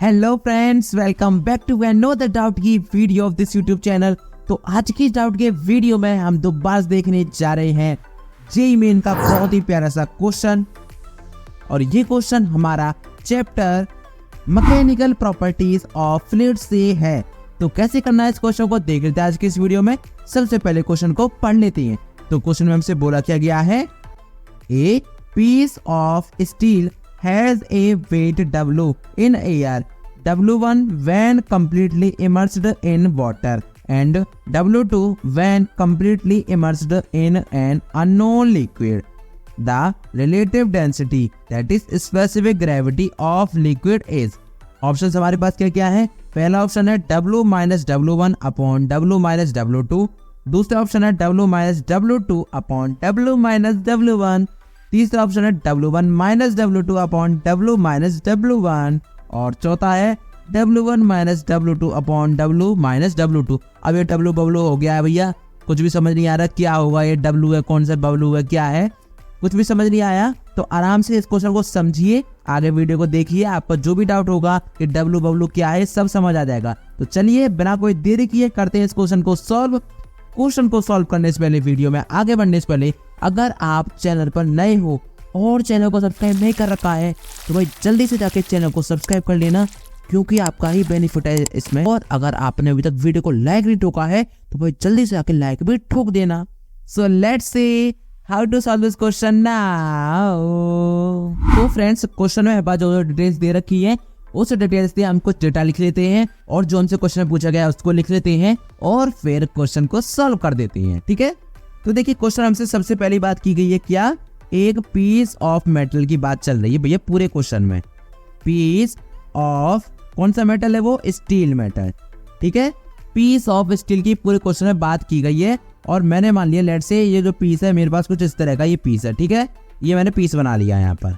Hello friends, welcome back to another doubt की video of this YouTube channel. तो आज की डाउट के वीडियो में हम दोबारा देखने जा रहे हैं जेईई मेन का बहुत ही प्यारा सा क्वेश्चन। और ये क्वेश्चन हमारा chapter mechanical properties of fluid से है। तो कैसे करना है इस क्वेश्चन को देख लेते हैं आज की इस वीडियो में। सबसे पहले क्वेश्चन को पढ़ लेते हैं। तो क्वेश्चन में हमसे बोला क्या गया है, a piece of steel has a weight W in air, W1 when completely immersed in water and W2 when completely immersed in an unknown liquid. The relative density, that is specific gravity of liquid is. Option हमारे पास क्या क्या है। पहला option है W minus W1 upon W minus W2। दूसरा option है W minus W2 upon W minus W1। तीसरा option है W1 minus W2 upon W minus W1। और चौथा है W1 minus W2 upon W minus W2। अब ये W बबलू हो गया है भैया, कुछ भी समझ नहीं आ रहा क्या होगा, ये W है, कौन सा बबलू है, क्या है, कुछ भी समझ नहीं आया तो आराम से इस क्वेश्चन को समझिए, आगे वीडियो को देखिए, आपको जो भी डाउट होगा कि W बबलू क्या है सब समझ आ जाएगा। तो चलिए बिना कोई देरी किए करते हैं इस क्वेश्चन को सॉल्व। क्वेश्चन को सॉल्व करने से पहले, वीडियो में आगे बढ़ने से पहले, अगर आप चैनल पर नए हो और चैनल को सब्सक्राइब नहीं कर रखा है तो भाई जल्दी से जाके चैनल को सब्सक्राइब कर लेना, क्योंकि आपका ही बेनिफिट है इसमें। और अगर आपने अभी तक वीडियो को लाइक नहीं ठोका है तो भाई जल्दी से जाके लाइक भी ठोक देना। So let's see how to solve this question now. तो फ्रेंड्स, क्वेश्चन में हमारे जो डिटेल्स दे रखी है उस डिटेल्स से हम कुछ डेटा लिख लेते हैं और जो हमसे क्वेश्चन पूछा गया है उसको लिख लेते हैं और फिर क्वेश्चन को सॉल्व कर देते हैं। ठीक है, तो देखिए क्वेश्चन हमसे सबसे पहली बात की गई है क्या, एक पीस ऑफ मेटल की बात चल रही है भैया पूरे क्वेश्चन में। पीस ऑफ कौन सा मेटल है, वो स्टील मेटल। ठीक है, पीस ऑफ स्टील की पूरे क्वेश्चन में बात की गई है और मैंने मान लिया लेट से ये जो पीस है मेरे पास कुछ इस तरह का ये पीस है। ठीक है, ये मैंने पीस बना लिया यहाँ पर।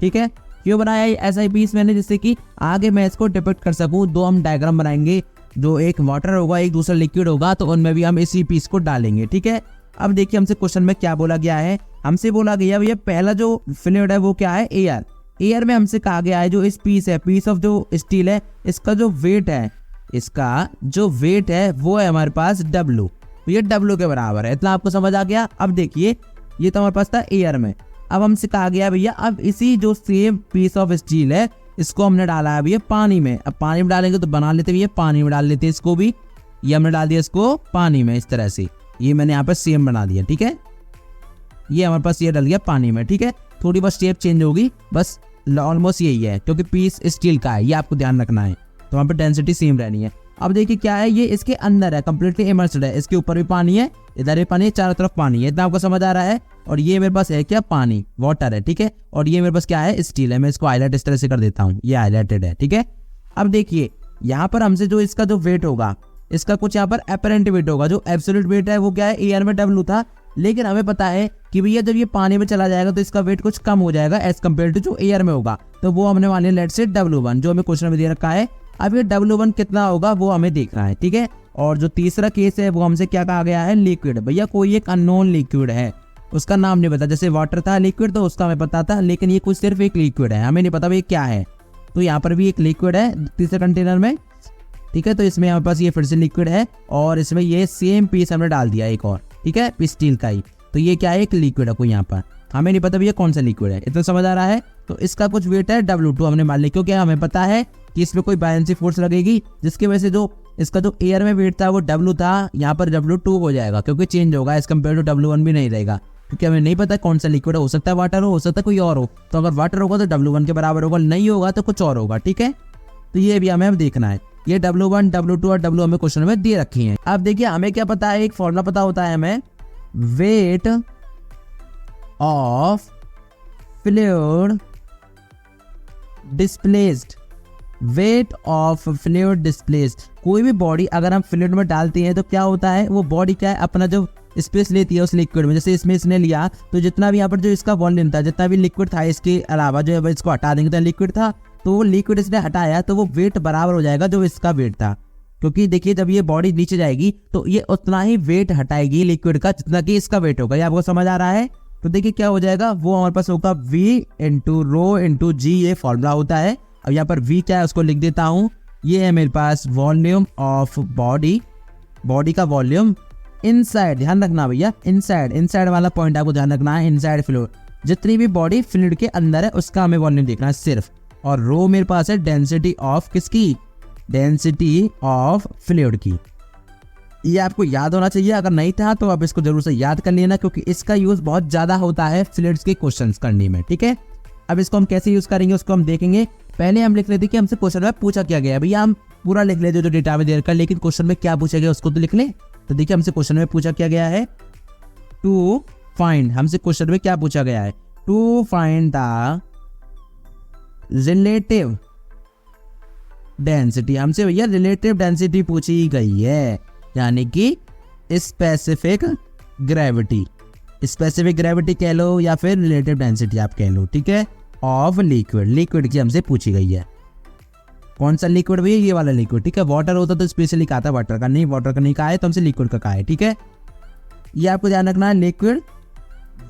ठीक है, क्यों बनाया ऐसा ही पीस मैंने, जिससे कि आगे मैं इसको डिपिक्ट कर सकूं। दो हम डायग्राम बनाएंगे, जो एक वाटर होगा एक दूसरा लिक्विड होगा, तो उनमें भी हम इसी पीस को डालेंगे। ठीक है, अब देखिए हमसे क्वेश्चन में क्या बोला गया है। हमसे बोला गया भैया पहला जो फ्लूइड है वो क्या है, एयर। एयर में हमसे कहा गया है जो इस पीस है, पीस ऑफ जो स्टील है, इसका जो वेट है, इसका जो वेट है वो है हमारे पास W। तो ये W के बराबर है, इतना आपको समझ आ गया। अब देखिए ये तो हमारे पास था एयर में, अब हमसे कहा गया भैया अब इसी जो सेम पीस ऑफ स्टील है इसको हमने डाला है भैया पानी में। अब पानी में डालेंगे तो बना लेते भैया, पानी में डाल लेते इसको भी। ये हमने डाल दिया इसको पानी में इस तरह से, ये मैंने यहाँ पर सेम बना दिया। ठीक है, ये हमारे पास ये डल गया पानी में। ठीक है, थोड़ी बस शेप चेंज होगी, बस ऑलमोस्ट यही है क्योंकि पीस स्टील का है, ये आपको ध्यान रखना है। तो वहाँ पर डेंसिटी सेम रहनी है। अब देखिए क्या है, ये इसके अंदर है, कम्प्लीटली इमर्स्ड है, इसके ऊपर भी पानी है, इधर भी पानी है, चारों तरफ पानी है, इतना आपको समझ आ रहा है। और ये मेरे पास है क्या, पानी, वाटर है। ठीक है, और ये मेरे पास क्या है, स्टील है। मैं इसको हाईलाइट इस तरह से कर देता हूँ, ये हाईलाइटेड है। ठीक है, अब देखिए यहाँ पर हमसे जो इसका जो वेट होगा, इसका कुछ यहाँ पर अपरेंट वेट होगा, जो एब्सोल्यूट वेट है वो क्या है, एयर में W था, लेकिन हमें पता है कि भैया जब ये पानी में चला जाएगा तो इसका वेट कुछ कम हो जाएगा एज कम्पेयर टू जो एयर में होगा। तो वो हमने मान लिया लेट से W1, जो हमें क्वेश्चन में दे रखा है। अब ये W1 कितना होगा वो हमें देखना है। ठीक है, और जो तीसरा केस है वो हमसे क्या कहा गया है, लिक्विड। भैया कोई एक अननोन लिक्विड है, उसका नाम नहीं पता, जैसे वाटर था लिक्विड तो उसका हमें पता था, लेकिन ये कुछ सिर्फ एक लिक्विड है, हमें नहीं पता भाई क्या है। तो यहाँ पर भी एक लिक्विड है तीसरे कंटेनर में। ठीक है, तो इसमें हमारे पास ये फिर से लिक्विड है और इसमें ये सेम पीस हमने डाल दिया एक और। ठीक है, पीस स्टील का ही, तो ये क्या है, एक लिक्विड है कोई यहाँ पर, हमें नहीं पता भैया कौन सा लिक्विड है, इतना समझ आ रहा है। तो इसका कुछ वेट है W2 हमने मान लिया, क्योंकि हमें पता है कि इसमें कोई बायनेंसी फोर्स लगेगी, जिसकी वजह से जो इसका जो एयर में वेट था वो W था, यहाँ पर W2 हो जाएगा, क्योंकि चेंज होगा एज कम्पेयर टू W1 भी नहीं रहेगा, क्योंकि हमें नहीं पता कौन सा लिक्विड हो सकता है वाटर हो सकता है कोई और हो। तो अगर वाटर होगा तो W1 के बराबर होगा, नहीं होगा तो कुछ और होगा। ठीक है, तो ये भी हमें अब देखना है। ये W1, W2 और W हमें क्वेश्चन में दे रखी हैं। अब देखिए हमें क्या पता है, एक फॉर्मूला पता होता है हमें, weight of fluid displaced. Weight of fluid displaced, कोई भी बॉडी अगर हम फ्लूइड में डालते हैं तो क्या होता है, वो बॉडी क्या है, अपना जो स्पेस लेती है उस लिक्विड में। जैसे इसमें इसने लिया तो जितना भी यहाँ पर जो इसका वॉल्यूम था, जितना भी लिक्विड था, इसके अलावा जो है इसको हटा देंगे तो लिक्विड था, तो वो लिक्विड इसने हटाया तो वो वेट बराबर हो जाएगा जो इसका वेट था। क्योंकि देखिए जब ये बॉडी नीचे जाएगी तो ये उतना ही वेट हटाएगी लिक्विड का जितना कि इसका वेट होगा। ये आपको समझ आ रहा है। तो देखिए क्या हो जाएगा, वो हमारे पास होगा V इंटू रो इंटू जी, ये फॉर्मूला होता है। अब यहाँ पर V क्या है उसको लिख देता हूँ, ये है मेरे पास वॉल्यूम ऑफ बॉडी, बॉडी का वॉल्यूम इनसाइड, ध्यान रखना भैया, इनसाइड वाला पॉइंट आपको ध्यान रखना है, इनसाइड फ्लूइड, जितनी भी बॉडी फ्लूइड के अंदर है उसका हमें वॉल्यूम देखना है सिर्फ। और रो मेरे पास है डेंसिटी ऑफ किसकी, डेंसिटी ऑफ फ्लूइड की। ये आपको याद होना चाहिए, अगर नहीं था तो आप इसको जरूर से याद कर लेना, क्योंकि इसका यूज बहुत ज्यादा होता है फ्लूइड्स के क्वेश्चंस करने में, ठीक है। अब इसको हम कैसे यूज करेंगे उसको हम देखेंगे। पहले हम लिख लेते कि हमसे क्वेश्चन में पूछा क्या गया है, भैया हम पूरा लिख लेते जो डेटा में देर कर, लेकिन क्वेश्चन में क्या पूछा गया उसको तो लिख ले। तो देखिए हमसे क्वेश्चन में पूछा क्या गया है, टू फाइंड, हमसे क्वेश्चन में क्या पूछा गया है, to find the relative density, हमसे भैया रिलेटिव डेंसिटी पूछी गई है, यानी कि स्पेसिफिक ग्रेविटी, स्पेसिफिक ग्रेविटी कह लो या फिर रिलेटिव डेंसिटी आप कह लो, ठीक है, ऑफ लिक्विड, लिक्विड की हमसे पूछी गई है। कौन सा लिक्विड भैया, ये वाला लिक्विड, ठीक है। वाटर होता तो स्पेशली कहा था वाटर का, नहीं वाटर का नहीं कहा है, तो हमसे लिक्विड का कहा है, ठीक है। ये आपको ध्यान रखना है, liquid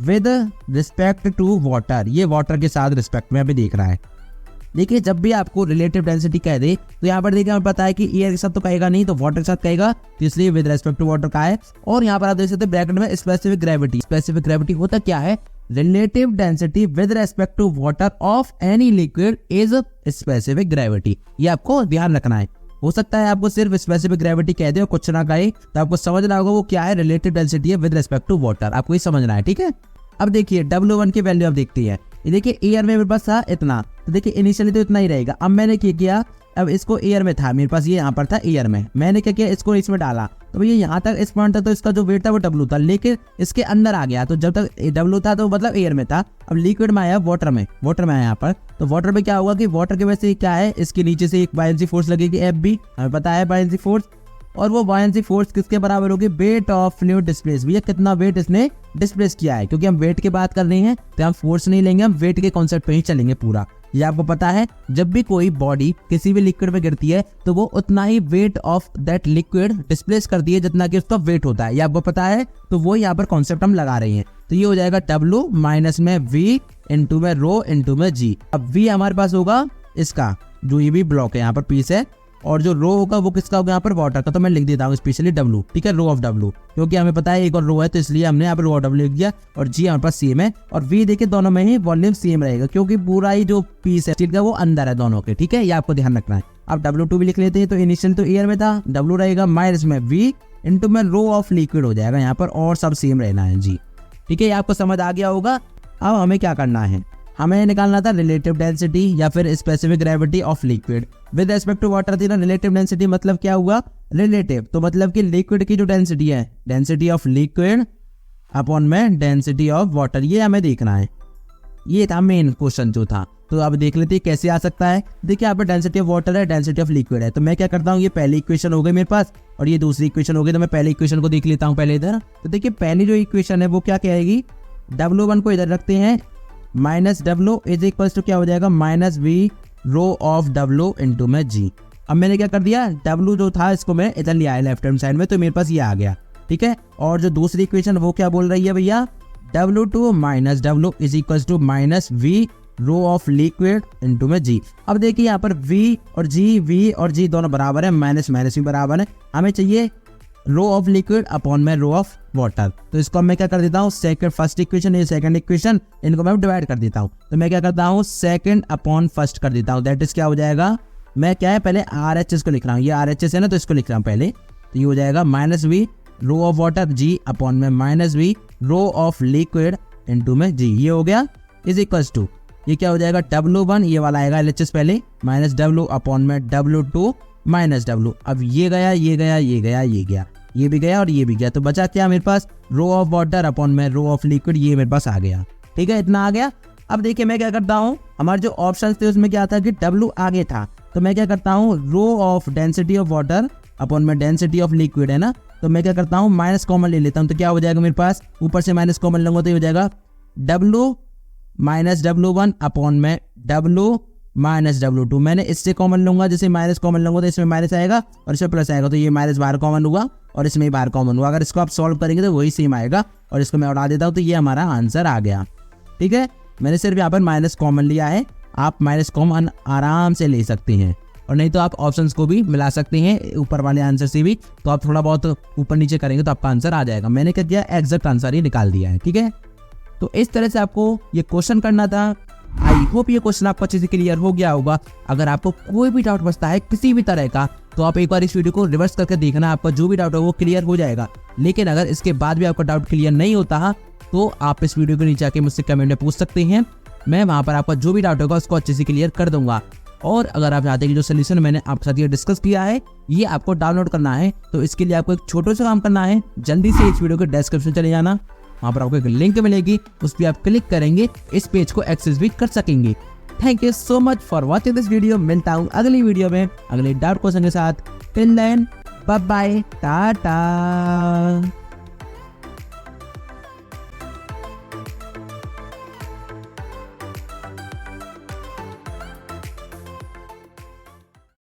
with respect to water, ये वाटर के साथ रिस्पेक्ट में अभी देख रहा है। देखिए जब भी आपको रिलेटिव डेंसिटी कह दे तो यहाँ पर देखिए हमें पता है कि एयर के साथ तो कहेगा नहीं, तो वाटर के साथ कहेगा, तो इसलिए विद रिस्पेक्ट टू वाटर का है। और यहाँ पर आप देख सकते हैं ब्रैकेट में स्पेसिफिक ग्रेविटी, स्पेसिफिक ग्रेविटी होता क्या है, relative density with respect to water of any liquid is specific gravity, ये आपको ध्यान रखना है। हो सकता है आपको सिर्फ स्पेसिफिक ग्रेविटी कह दे और कुछ ना कहे, तो आपको समझना होगा वो क्या है, रिलेटिव डेंसिटी है विद रिस्पेक्ट टू वाटर, आपको ये समझना है, ठीक है। अब देखिए W1 की वैल्यू आप देखती है, ये देखिए एयर में मेरे पास था इतना, तो देखिए इनिशियली तो इतना ही रहेगा। अब मैंने क्या किया, अब इसको एयर में था मेरे पास, ये यहाँ पर था एयर में, मैंने क्या किया इसको इसमें डाला, तो भैया यहाँ तक इस पॉइंट था तो इसका जो वेट था वो W था, लेकिन इसके अंदर आ गया, तो जब तक W था तो मतलब एयर में था, अब लिक्विड में आया वाटर में, आया यहाँ पर, तो वाटर में क्या हुआ कि वाटर के वजह से क्या है, इसके नीचे से एक बायनेंसी फोर्स लगेगी FB, हमें पता है बायनेंसी फोर्स, और वो बायनेंसी फोर्स किसके बराबर होगी, वेट ऑफ फ्लूइड डिस्प्लेस, भैया कितना वेट इसने डिस्प्लेस किया है। क्योंकि हम वेट की बात कर रहे हैं तो हम फोर्स नहीं लेंगे, हम वेट के कॉन्सेप्ट पे ही चलेंगे पूरा। ये आपको पता है जब भी कोई बॉडी किसी भी लिक्विड में गिरती है तो वो उतना ही weight of that liquid displace करती है जितना कि उसका वेट होता है, ये आपको पता है, तो वो यहाँ पर कॉन्सेप्ट हम लगा रहे हैं। तो ये हो जाएगा W माइनस में V इंटू में रो इंटू में G। अब V हमारे पास होगा इसका जो ये भी ब्लॉक है यहाँ पर पीस है, और जो रो होगा वो किसका होगा यहाँ पर वाटर का, तो मैं लिख देता हूँ स्पेशली W, ठीक है, रो ऑफ W, क्योंकि हमें पता है एक और रो है तो इसलिए हमने यहाँ पर रो ऑफ W लिख दिया। और G हमारे पास सेम है, और V देखिए दोनों में ही वॉल्यूम सेम रहेगा, क्योंकि पूरा ही जो पीस है स्टील का वो अंदर है दोनों के, ठीक है, ये आपको ध्यान रखना है। अब W2 भी लिख लेते हैं, तो इनिशियल तो एयर में था, W रहेगा माइनस में V इंटू में रो ऑफ लिक्विड हो जाएगा यहाँ पर, और सब सेम रहना है G, ठीक है, ये आपको समझ आ गया होगा। अब हमें क्या करना है, हमें निकालना था रिलेटिव डेंसिटी या फिर specific gravity of liquid with respect to water थी ना। रिलेटिव डेंसिटी मतलब क्या हुआ, रिलेटिव तो मतलब कि लिक्विड की जो डेंसिटी है, डेंसिटी ऑफ लिक्विड अपॉन में डेंसिटी ऑफ वाटर, ये हमें देखना है। ये था मेन क्वेश्चन जो था, तो अब देख लेते हैं कैसे आ सकता है। देखिए यहाँ पर डेंसिटी ऑफ वाटर है, डेंसिटी ऑफ लिक्विड है, तो मैं क्या करता हूँ, ये पहली इक्वेशन हो गई मेरे पास और ये दूसरी इक्वेशन हो गई, तो मैं पहली इक्वेशन को देख लेता हूँ पहले इधर। तो देखिए पहली जो इक्वेशन है वो क्या कहेगी, W1 को इधर रखते हैं, minus W is equal to क्या हो जाएगा, minus V rho of W into में G। अब मैंने क्या कर दिया, W जो था इसको मैं इधर ले आया लेफ्ट हैंड साइड में, तो मेरे पास ये आ गया, ठीक है। और जो दूसरी इक्वेशन वो क्या बोल रही है भैया, W2 minus W is equal to minus V rho of liquid into में G। अब देखिए यहाँ पर V और G दोनों बराबर है, माइनस माइनस भी बराबर है, हमें चाहिए रो ऑफ लिक्विड अपॉन में रो ऑफ वाटर। तो इसको मैं क्या कर देता हूँ, सेकंड फर्स्ट इक्वेशन ये सेकंड इक्वेशन, इनको मैं डिवाइड कर देता हूँ। तो मैं क्या करता हूँ, सेकंड अपॉन फर्स्ट कर देता हूँ, दैट इज क्या हो जाएगा, मैं क्या है पहले RHS को लिख रहा हूँ, ये RHS है ना, तो इसको लिख रहा हूँ पहले, तो ये हो जाएगा minus V rho of water G upon में minus V rho of liquid into में G, ये हो गया इज इक्वल टू, ये क्या हो जाएगा W1, ये वाला आएगा LHS पहले, माइनस W अपॉन में W2 माइनस W। अब ये गया ये गया ये गया ये गया, ये भी गया और ये भी गया, तो बचा क्या मेरे पास, रो ऑफ वाटर अपॉन में रो ऑफ लिक्विड, ये मेरे पास आ गया, ठीक है, इतना आ गया। अब देखिए मैं क्या करता हूँ, हमारे जो ऑप्शन थे उसमें क्या था कि W आगे था, तो मैं क्या करता हूँ, rho of density of water upon में डेंसिटी ऑफ लिक्विड है ना, तो मैं क्या करता हूँ माइनस कॉमन ले लेता हूँ, तो क्या हो जाएगा मेरे पास, ऊपर से माइनस कॉमन लूंगा तो ये हो जाएगा W माइनस W1 अपॉन में W माइनस W2। मैंने इससे कॉमन लूंगा, जैसे माइनस कॉमन लूंगा तो इसमें माइनस आएगा और इसमें प्लस आएगा, तो ये माइनस बाहर कॉमन हुआ और इसमें बाहर कॉमन हुआ। अगर इसको आप सॉल्व करेंगे तो वही सेम आएगा, और इसको मैं उड़ा देता हूँ, तो ये हमारा आंसर आ गया, ठीक है। मैंने सिर्फ यहाँ पर माइनस कॉमन लिया है। आप माइनस कॉमन आराम से ले सकते हैं, और नहीं तो आप ऑप्शंस को भी मिला सकते हैं ऊपर वाले आंसर से भी। तो आप थोड़ा बहुत ऊपर नीचे करेंगे तो आपका आंसर आ जाएगा। मैंने क्या किया, एग्जैक्ट आंसर ही निकाल दिया है। ठीक है, तो इस तरह से आपको ये क्वेश्चन करना था। आई होप ये क्वेश्चन आपको अच्छे से क्लियर हो गया होगा। अगर आपको कोई भी डाउट बचता है किसी भी तरह का, तो आप एक बार इस वीडियो को रिवर्स करके देखना, आपका जो भी डाउट है वो क्लियर हो जाएगा। लेकिन अगर इसके बाद भी आपका डाउट क्लियर नहीं होता तो आप इस वीडियो के नीचे आके मुझसे कमेंट में पूछ सकते हैं। मैं वहां पर आपका जो भी डाउट होगा उसको अच्छे से क्लियर कर दूंगा। और अगर आप चाहते हैं कि जो सोल्यूशन मैंने आपके साथ ये डिस्कस किया है ये आपको डाउनलोड करना है, तो इसके लिए आपको एक छोटा सा काम करना है। जल्दी से इस वीडियो के डिस्क्रिप्शन चले जाना, वहां पर आपको एक लिंक मिलेगी, उस पर आप क्लिक करेंगे, इस पेज को एक्सेस भी कर सकेंगे। Thank you so much for watching this video. मिलता हूँ अगली वीडियो में अगले डाउट क्वेश्चन के साथ। Till then bye bye, Tata.